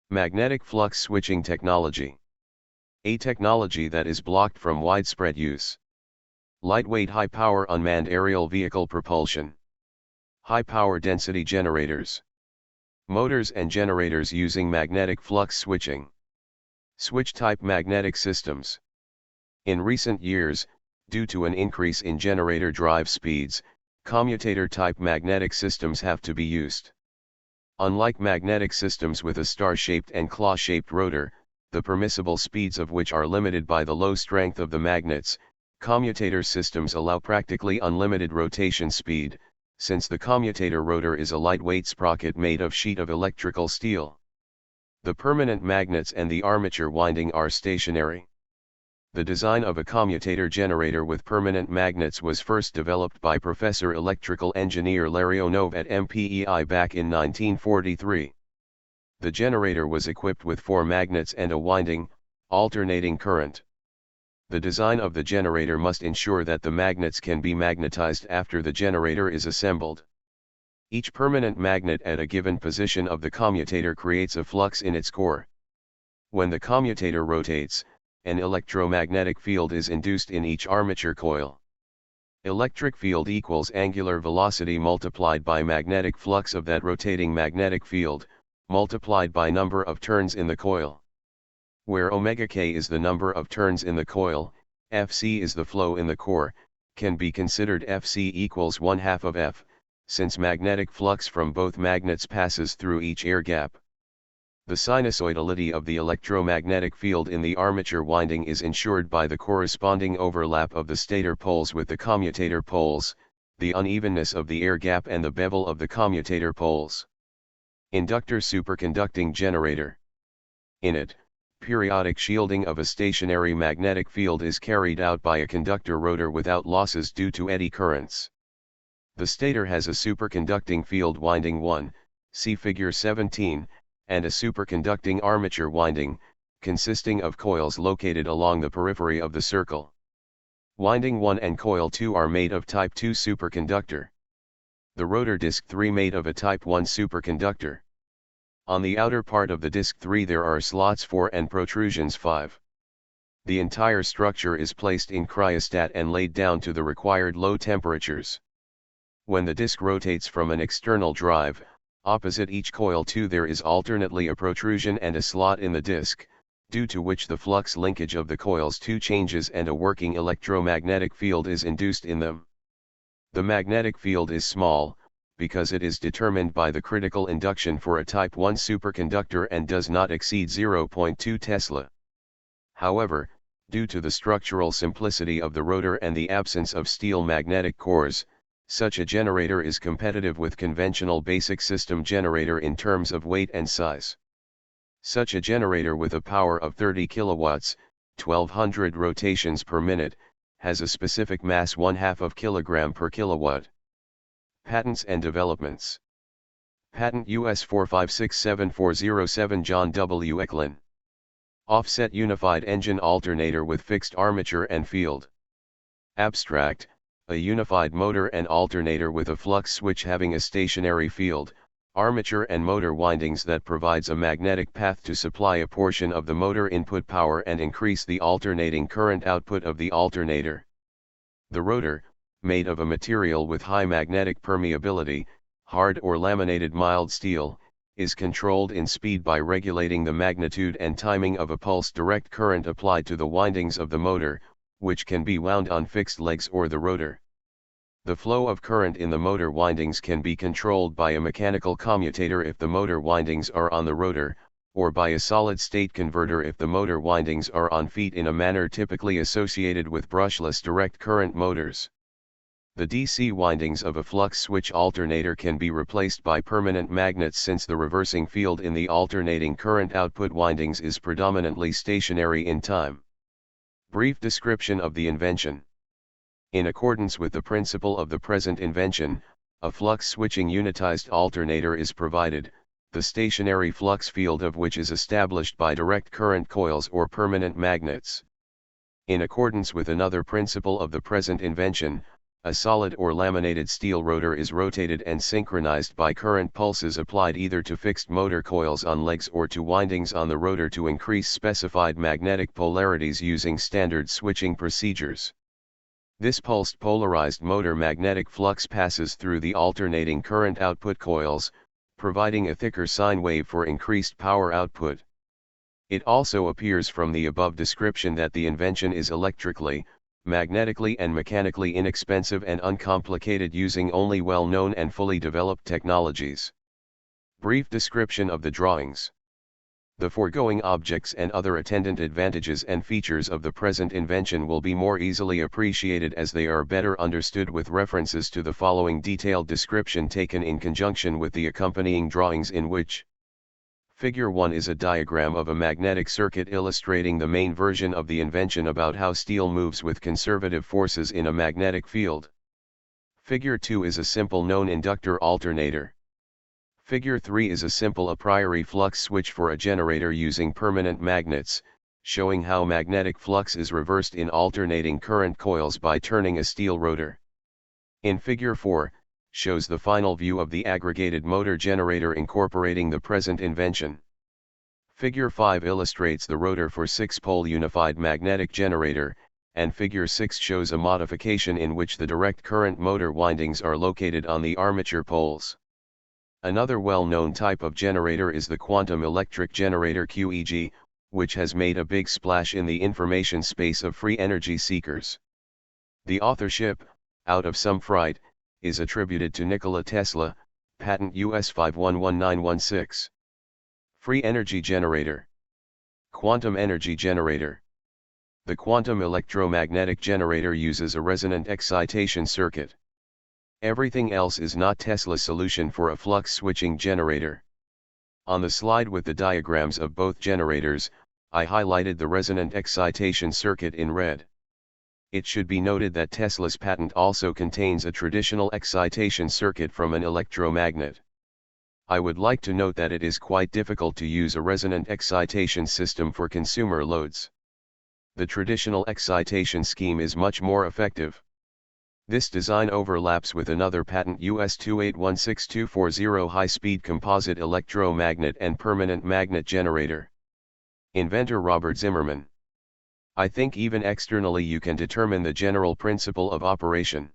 Magnetic flux switching technology. A technology that is blocked from widespread use. Lightweight high-power unmanned aerial vehicle propulsion. High-power density generators. Motors and generators using magnetic flux switching. Switch-type magnetic systems. In recent years, due to an increase in generator drive speeds, commutator-type magnetic systems have to be used. Unlike magnetic systems with a star-shaped and claw-shaped rotor, the permissible speeds of which are limited by the low strength of the magnets, commutator systems allow practically unlimited rotation speed, since the commutator rotor is a lightweight sprocket made of sheet of electrical steel. The permanent magnets and the armature winding are stationary. The design of a commutator generator with permanent magnets was first developed by Professor Electrical Engineer Larionov at MPEI back in 1943. The generator was equipped with 4 magnets and a winding, alternating current. The design of the generator must ensure that the magnets can be magnetized after the generator is assembled. Each permanent magnet at a given position of the commutator creates a flux in its core. When the commutator rotates, an electromagnetic field is induced in each armature coil. Electric field equals angular velocity multiplied by magnetic flux of that rotating magnetic field, multiplied by number of turns in the coil. Where omega k is the number of turns in the coil, Fc is the flow in the core, can be considered Fc equals 1/2 of F, since magnetic flux from both magnets passes through each air gap. The sinusoidality of the electromagnetic field in the armature winding is ensured by the corresponding overlap of the stator poles with the commutator poles, the unevenness of the air gap and the bevel of the commutator poles. Inductor superconducting generator. In it, periodic shielding of a stationary magnetic field is carried out by a conductor rotor without losses due to eddy currents. The stator has a superconducting field winding 1, see figure 17, and a superconducting armature winding, consisting of coils located along the periphery of the circle. Winding 1 and coil 2 are made of type 2 superconductor. The rotor disc 3 made of a type 1 superconductor. On the outer part of the disc 3 there are slots 4 and protrusions 5. The entire structure is placed in cryostat and laid down to the required low temperatures. When the disc rotates from an external drive, opposite each coil 2 there is alternately a protrusion and a slot in the disc, due to which the flux linkage of the coils 2 changes and a working electromagnetic field is induced in them. The magnetic field is small, because it is determined by the critical induction for a type 1 superconductor and does not exceed 0.2 Tesla. However, due to the structural simplicity of the rotor and the absence of steel magnetic cores, such a generator is competitive with conventional basic system generator in terms of weight and size. Such a generator with a power of 30 kilowatts, 1200 rotations per minute, has a specific mass 1/2 of kilogram per kilowatt. Patents and developments. Patent US 4567407 John W. Eklund. Offset unified engine alternator with fixed armature and field. Abstract. A unified motor and alternator with a flux switch having a stationary field, armature and motor windings that provides a magnetic path to supply a portion of the motor input power and increase the alternating current output of the alternator. The rotor, made of a material with high magnetic permeability, hard or laminated mild steel, is controlled in speed by regulating the magnitude and timing of a pulse direct current applied to the windings of the motor, which can be wound on fixed legs or the rotor. The flow of current in the motor windings can be controlled by a mechanical commutator if the motor windings are on the rotor, or by a solid-state converter if the motor windings are on feet in a manner typically associated with brushless direct current motors. The DC windings of a flux switch alternator can be replaced by permanent magnets since the reversing field in the alternating current output windings is predominantly stationary in time. Brief description of the invention. In accordance with the principle of the present invention, a flux switching unitized alternator is provided, the stationary flux field of which is established by direct current coils or permanent magnets. In accordance with another principle of the present invention, A solid or laminated steel rotor is rotated and synchronized by current pulses applied either to fixed motor coils on legs or to windings on the rotor to increase specified magnetic polarities using standard switching procedures. This pulsed polarized motor magnetic flux passes through the alternating current output coils, providing a thicker sine wave for increased power output. It also appears from the above description that the invention is electrically, magnetically and mechanically inexpensive and uncomplicated using only well-known and fully developed technologies. Brief description of the drawings. The foregoing objects and other attendant advantages and features of the present invention will be more easily appreciated as they are better understood with references to the following detailed description taken in conjunction with the accompanying drawings, in which Figure 1 is a diagram of a magnetic circuit illustrating the main version of the invention about how steel moves with conservative forces in a magnetic field. Figure 2 is a simple known inductor alternator. Figure 3 is a simple a priori flux switch for a generator using permanent magnets, showing how magnetic flux is reversed in alternating current coils by turning a steel rotor. In Figure 4, shows the final view of the aggregated motor generator incorporating the present invention. Figure 5 illustrates the rotor for 6-pole unified magnetic generator, and Figure 6 shows a modification in which the direct current motor windings are located on the armature poles. Another well-known type of generator is the quantum electric generator QEG, which has made a big splash in the information space of free energy seekers. The authorship, out of some fright, is attributed to Nikola Tesla, patent US 511916. Free energy generator. Quantum energy generator. The quantum electromagnetic generator uses a resonant excitation circuit. Everything else is not Tesla's solution for a flux switching generator. On the slide with the diagrams of both generators, I highlighted the resonant excitation circuit in red. It should be noted that Tesla's patent also contains a traditional excitation circuit from an electromagnet. I would like to note that it is quite difficult to use a resonant excitation system for consumer loads. The traditional excitation scheme is much more effective. This design overlaps with another patent US 2816240 high-speed composite electromagnet and permanent magnet generator. Inventor Robert Zimmerman. I think even externally you can determine the general principle of operation.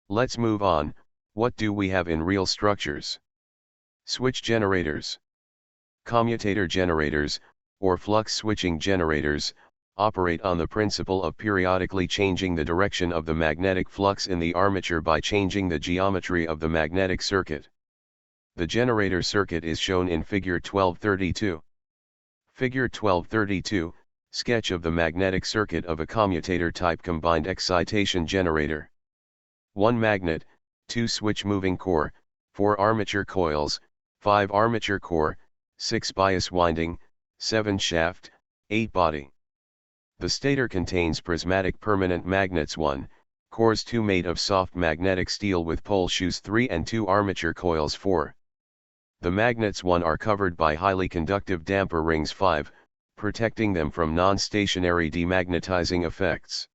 Let's move on. What do we have in real structures? Switch generators. Commutator generators, or flux switching generators, operate on the principle of periodically changing the direction of the magnetic flux in the armature by changing the geometry of the magnetic circuit. The generator circuit is shown in Figure 1232. Figure 1232, sketch of the magnetic circuit of a commutator-type combined excitation generator. 1 magnet, 2 switch moving core, 4 armature coils, 5 armature core, 6 bias winding, 7 shaft, 8 body. The stator contains prismatic permanent magnets 1, cores 2 made of soft magnetic steel with pole shoes 3 and 2 armature coils 4. The magnets 1 are covered by highly conductive damper rings 5, protecting them from non-stationary demagnetizing effects.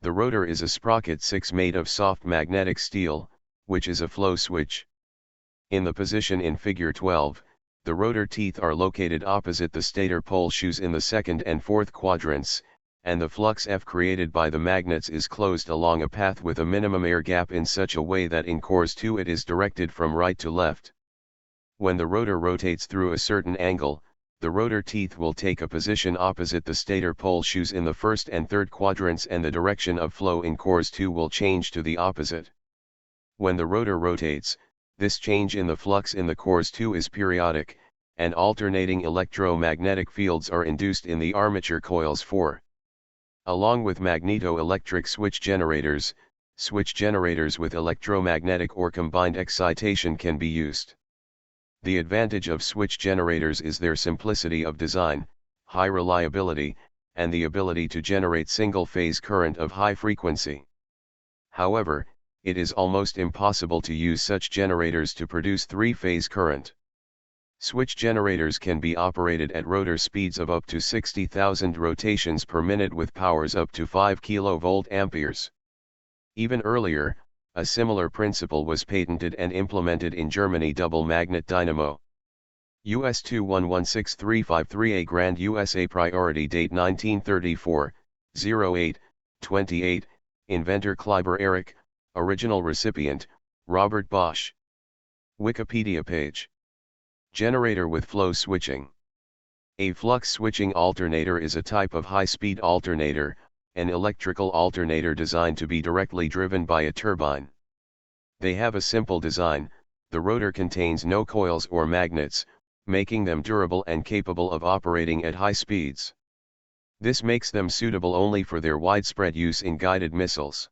The rotor is a sprocket 6 made of soft magnetic steel, which is a flow switch. In the position in Figure 12, the rotor teeth are located opposite the stator pole shoes in the second and fourth quadrants, and the flux F created by the magnets is closed along a path with a minimum air gap in such a way that in cores 2 it is directed from right to left. When the rotor rotates through a certain angle, the rotor teeth will take a position opposite the stator pole shoes in the first and third quadrants, and the direction of flow in cores 2 will change to the opposite. When the rotor rotates, this change in the flux in the cores 2 is periodic, and alternating electromagnetic fields are induced in the armature coils 4. Along with magneto-electric switch generators with electromagnetic or combined excitation can be used. The advantage of switch generators is their simplicity of design, high reliability, and the ability to generate single-phase current of high frequency. However, it is almost impossible to use such generators to produce three-phase current. Switch generators can be operated at rotor speeds of up to 60,000 rotations per minute with powers up to 5 kV. Even earlier, a similar principle was patented and implemented in Germany. Double magnet dynamo. US 2116353, a Grand USA, priority date 1934, 08, 28, inventor Kleiber Erich, original recipient, Robert Bosch. Wikipedia page. Generator with flow switching. A flux switching alternator is a type of high-speed alternator, an electrical alternator designed to be directly driven by a turbine. They have a simple design. The rotor contains no coils or magnets, making them durable and capable of operating at high speeds. This makes them suitable only for their widespread use in guided missiles.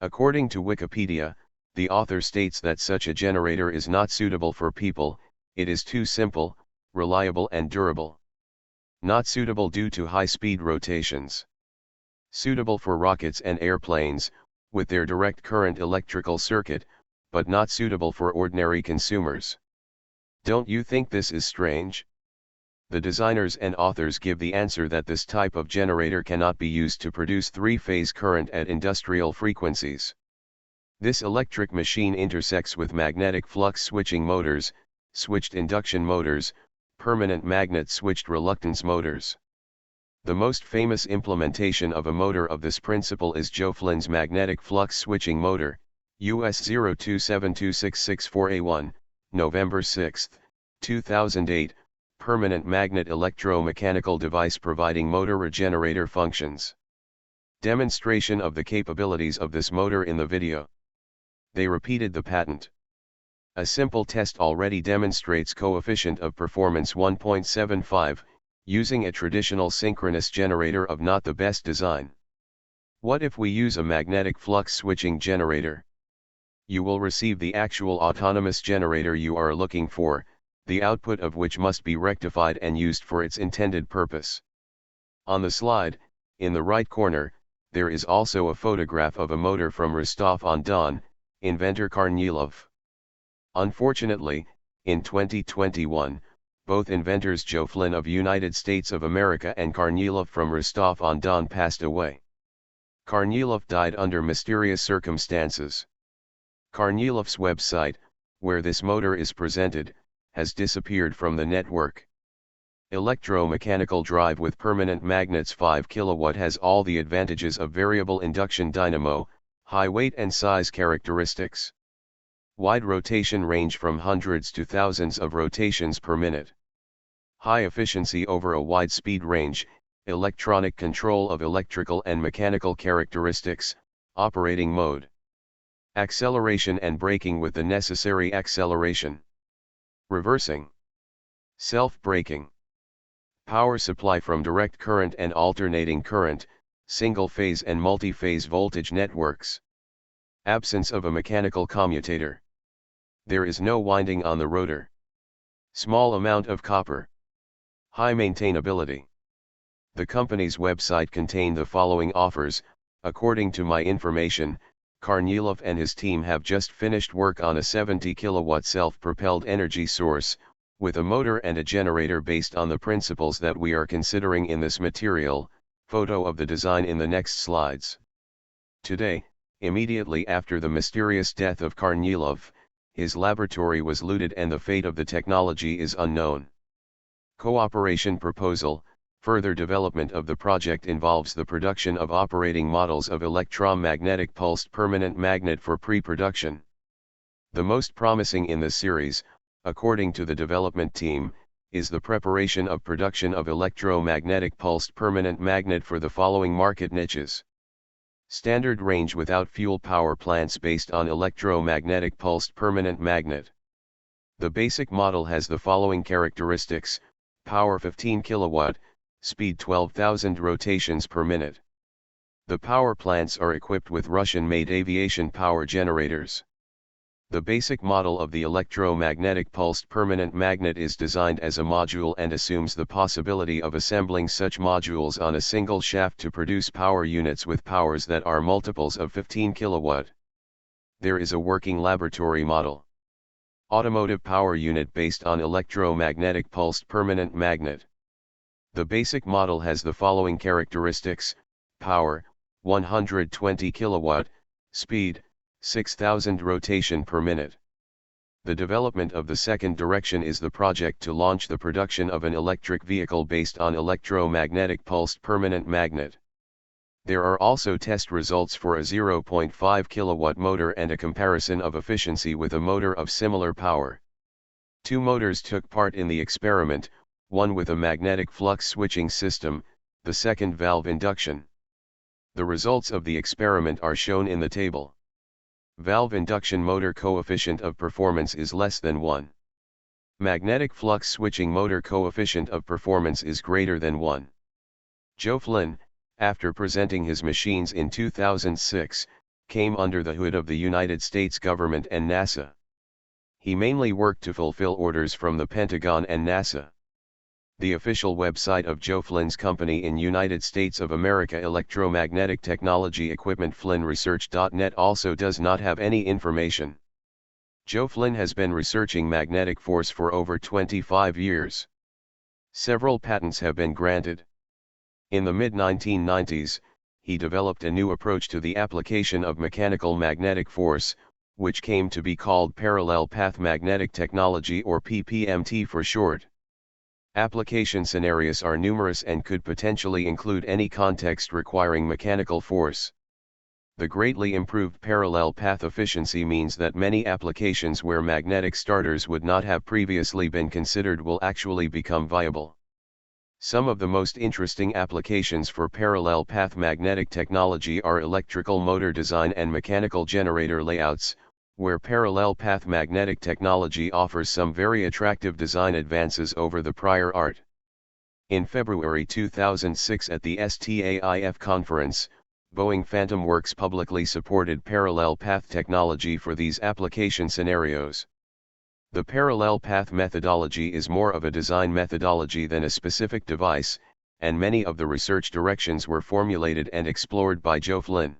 According to Wikipedia, the author states that such a generator is not suitable for people. It is too simple, reliable and durable. Not suitable due to high-speed rotations. Suitable for rockets and airplanes, with their direct current electrical circuit, but not suitable for ordinary consumers. Don't you think this is strange? The designers and authors give the answer that this type of generator cannot be used to produce three-phase current at industrial frequencies. This electric machine intersects with magnetic flux switching motors, switched induction motors, permanent magnet switched reluctance motors. The most famous implementation of a motor of this principle is Joe Flynn's magnetic flux switching motor, US 0272664A1, November 6, 2008, permanent magnet electromechanical device providing motor regenerator functions. Demonstration of the capabilities of this motor in the video. They repeated the patent. A simple test already demonstrates coefficient of performance 1.75, using a traditional synchronous generator of not the best design. What if we use a magnetic flux switching generator? You will receive the actual autonomous generator you are looking for, the output of which must be rectified and used for its intended purpose. On the slide, in the right corner, there is also a photograph of a motor from Rostov-on-Don, inventor Kornilov. Unfortunately, in 2021, both inventors Joe Flynn of United States of America and Kornilov from Rostov-on-Don passed away. Kornilov died under mysterious circumstances. Kornilov's website, where this motor is presented, has disappeared from the network. Electromechanical drive with permanent magnets 5 kW has all the advantages of variable induction dynamo, high weight and size characteristics. Wide rotation range from hundreds to thousands of rotations per minute. High efficiency over a wide speed range, electronic control of electrical and mechanical characteristics, operating mode. Acceleration and braking with the necessary acceleration. Reversing. Self-braking. Power supply from direct current and alternating current, single-phase and multi-phase voltage networks. Absence of a mechanical commutator. There is no winding on the rotor. Small amount of copper. High maintainability. The company's website contained the following offers. According to my information, Kornilov and his team have just finished work on a 70 kW self-propelled energy source, with a motor and a generator based on the principles that we are considering in this material. Photo of the design in the next slides. Today, immediately after the mysterious death of Kornilov, his laboratory was looted and the fate of the technology is unknown. Cooperation proposal. Further development of the project involves the production of operating models of electromagnetic pulsed permanent magnet for pre-production. The most promising in this series, according to the development team, is the preparation of production of electromagnetic pulsed permanent magnet for the following market niches. Standard range without fuel power plants based on electromagnetic pulsed permanent magnet. The basic model has the following characteristics: power 15 kW, speed 12,000 rotations per minute. The power plants are equipped with Russian-made aviation power generators. The basic model of the electromagnetic pulsed permanent magnet is designed as a module and assumes the possibility of assembling such modules on a single shaft to produce power units with powers that are multiples of 15 kW. There is a working laboratory model. Automotive power unit based on electromagnetic pulsed permanent magnet. The basic model has the following characteristics: power, 120 kW, Speed, 6,000 rotation per minute. The development of the second direction is the project to launch the production of an electric vehicle based on electromagnetic pulsed permanent magnet. There are also test results for a 0.5 kilowatt motor and a comparison of efficiency with a motor of similar power. Two motors took part in the experiment, one with a magnetic flux switching system, the second valve induction. The results of the experiment are shown in the table. Valve induction motor coefficient of performance is less than 1. Magnetic flux switching motor coefficient of performance is greater than 1. Joe Flynn, after presenting his machines in 2006, came under the hood of the United States government and NASA. He mainly worked to fulfill orders from the Pentagon and NASA. The official website of Joe Flynn's company in United States of America Electromagnetic Technology Equipment flynnresearch.net also does not have any information. Joe Flynn has been researching magnetic force for over 25 years. Several patents have been granted. In the mid-1990s, he developed a new approach to the application of mechanical magnetic force, which came to be called parallel path magnetic technology or PPMT for short. Application scenarios are numerous and could potentially include any context requiring mechanical force. The greatly improved parallel path efficiency means that many applications where magnetic starters would not have previously been considered will actually become viable. Some of the most interesting applications for parallel path magnetic technology are electrical motor design and mechanical generator layouts, where parallel path magnetic technology offers some very attractive design advances over the prior art. In February 2006 at the STAIF conference, Boeing Phantom Works publicly supported parallel path technology for these application scenarios. The parallel path methodology is more of a design methodology than a specific device, and many of the research directions were formulated and explored by Joe Flynn.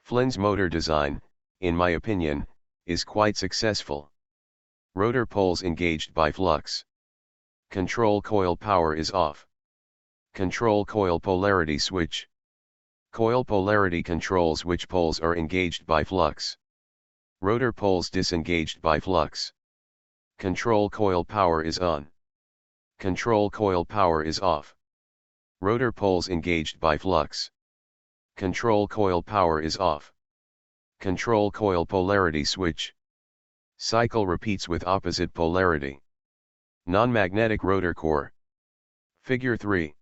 Flynn's motor design, in my opinion, is quite successful. Rotor poles engaged by flux. Control coil power is off. Control coil polarity switch. Coil polarity controls which poles are engaged by flux. Rotor poles disengaged by flux. Control coil power is on. Control coil power is off. Rotor poles engaged by flux. Control coil power is off. Control coil polarity switch. Cycle repeats with opposite polarity. Non-magnetic rotor core. Figure 3.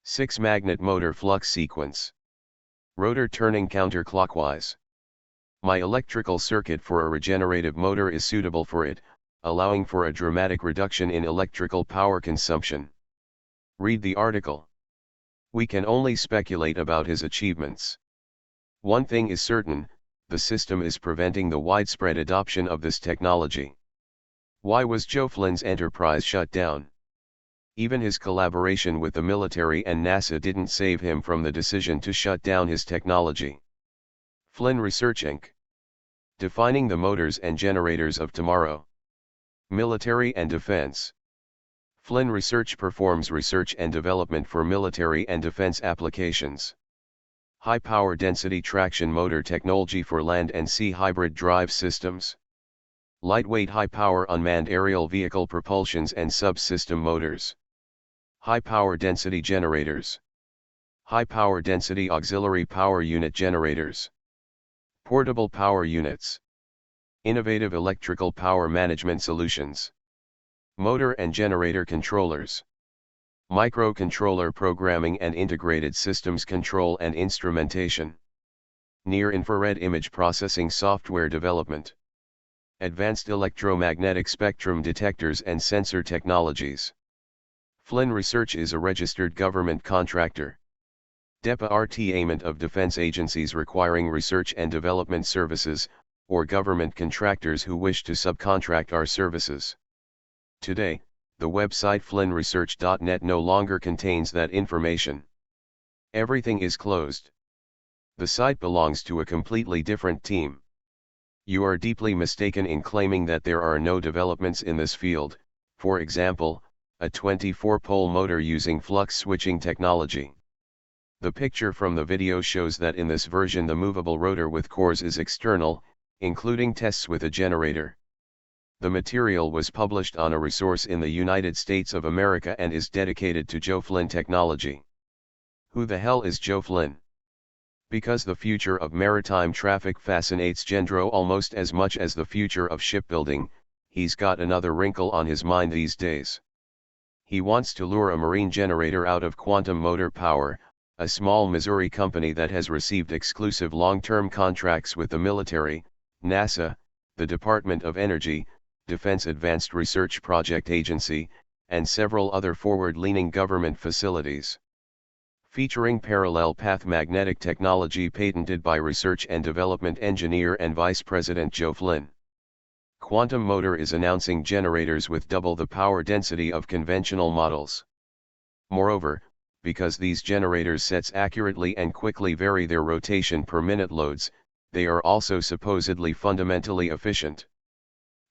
6 magnet motor flux sequence. Rotor turning counterclockwise. My electrical circuit for a regenerative motor is suitable for it, allowing for a dramatic reduction in electrical power consumption. Read the article. We can only speculate about his achievements. One thing is certain, the system is preventing the widespread adoption of this technology. Why was Joe Flynn's enterprise shut down? Even his collaboration with the military and NASA didn't save him from the decision to shut down his technology. Flynn Research Inc. Defining the motors and generators of tomorrow. Military and defense. Flynn Research performs research and development for military and defense applications. High power density traction motor technology for land and sea hybrid drive systems. Lightweight high power unmanned aerial vehicle propulsions and subsystem motors. High power density generators. High power density auxiliary power unit generators. Portable power units. Innovative electrical power management solutions. Motor and generator controllers. Microcontroller programming and integrated systems control and instrumentation. Near-infrared image processing software development. Advanced electromagnetic spectrum detectors and sensor technologies. Flynn Research is a registered government contractor. Department of Defense agencies requiring research and development services, or government contractors who wish to subcontract our services. Today, the website flynnresearch.net no longer contains that information. Everything is closed. The site belongs to a completely different team. You are deeply mistaken in claiming that there are no developments in this field, for example, a 24-pole motor using flux switching technology. The picture from the video shows that in this version the movable rotor with cores is external, including tests with a generator. The material was published on a resource in the United States of America and is dedicated to Joe Flynn technology. Who the hell is Joe Flynn? Because the future of maritime traffic fascinates Gendro almost as much as the future of shipbuilding, he's got another wrinkle on his mind these days. He wants to lure a marine generator out of Quantum Motor Power, a small Missouri company that has received exclusive long-term contracts with the military, NASA, the Department of Energy, Defense Advanced Research Project Agency, and several other forward-leaning government facilities. Featuring parallel path magnetic technology patented by research and development engineer and Vice President Joe Flynn. Quantum Motor is announcing generators with double the power density of conventional models. Moreover, because these generators sets accurately and quickly vary their rotation per minute loads, they are also supposedly fundamentally efficient.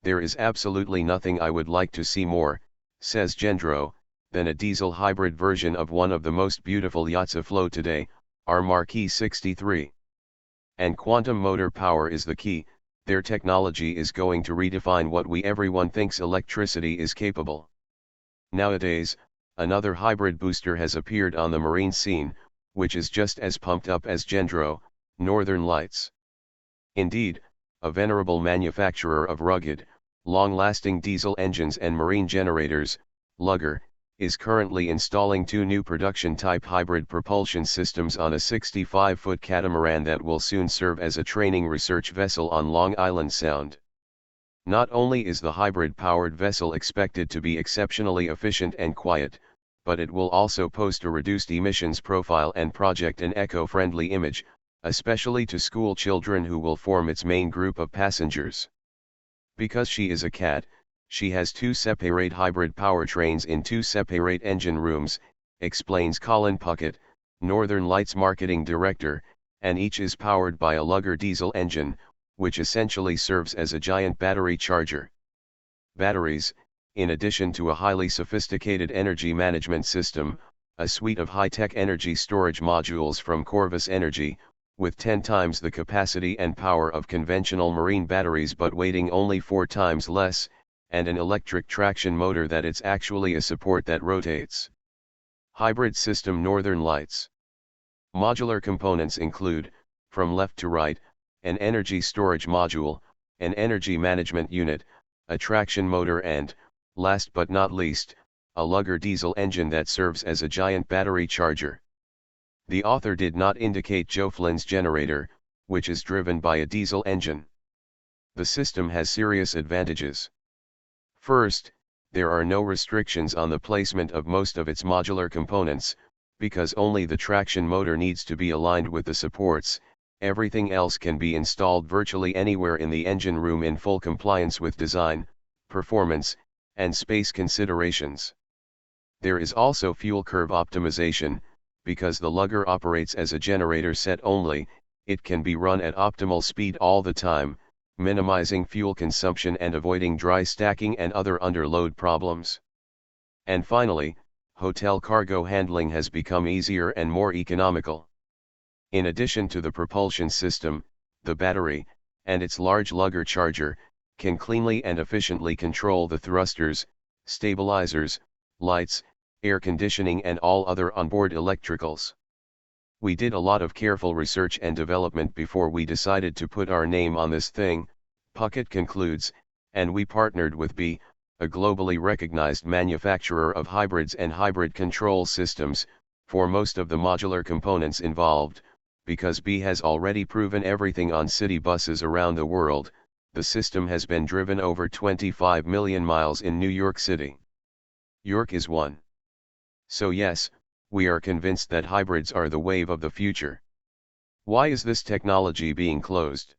There is absolutely nothing I would like to see more, says Gendro, than a diesel hybrid version of one of the most beautiful yachts afloat today, our Marquis 63. And quantum motor power is the key. Their technology is going to redefine what everyone thinks electricity is capable. Nowadays, another hybrid booster has appeared on the marine scene, which is just as pumped up as Gendro, Northern Lights. Indeed, a venerable manufacturer of rugged, long-lasting diesel engines and marine generators, Lugger, is currently installing 2 new production-type hybrid propulsion systems on a 65-foot catamaran that will soon serve as a training research vessel on Long Island Sound. Not only is the hybrid-powered vessel expected to be exceptionally efficient and quiet, but it will also post a reduced emissions profile and project an eco-friendly image, especially to school children who will form its main group of passengers. Because she is a cat, she has 2 separate hybrid powertrains in 2 separate engine rooms, explains Colin Puckett, Northern Lights marketing director, and each is powered by a Lugger diesel engine, which essentially serves as a giant battery charger. Batteries, in addition to a highly sophisticated energy management system, a suite of high-tech energy storage modules from Corvus Energy, with 10 times the capacity and power of conventional marine batteries but weighing only 4 times less, and an electric traction motor that it's actually a support that rotates. Hybrid system Northern Lights. Modular components include, from left to right, an energy storage module, an energy management unit, a traction motor and, last but not least, a Lugger diesel engine that serves as a giant battery charger. The author did not indicate Joe Flynn's generator, which is driven by a diesel engine. The system has serious advantages. First, there are no restrictions on the placement of most of its modular components, because only the traction motor needs to be aligned with the supports. Everything else can be installed virtually anywhere in the engine room in full compliance with design, performance, and space considerations. There is also fuel curve optimization. Because the Lugger operates as a generator set only, it can be run at optimal speed all the time, minimizing fuel consumption and avoiding dry stacking and other underload problems. And finally, hotel cargo handling has become easier and more economical. In addition to the propulsion system, the battery, and its large Lugger charger, can cleanly and efficiently control the thrusters, stabilizers, lights, air conditioning and all other onboard electricals. We did a lot of careful research and development before we decided to put our name on this thing, Puckett concludes, and we partnered with B, a globally recognized manufacturer of hybrids and hybrid control systems, for most of the modular components involved, because B has already proven everything on city buses around the world. The system has been driven over 25 million miles in New York City. York is one. So yes, we are convinced that hybrids are the wave of the future. Why is this technology being closed?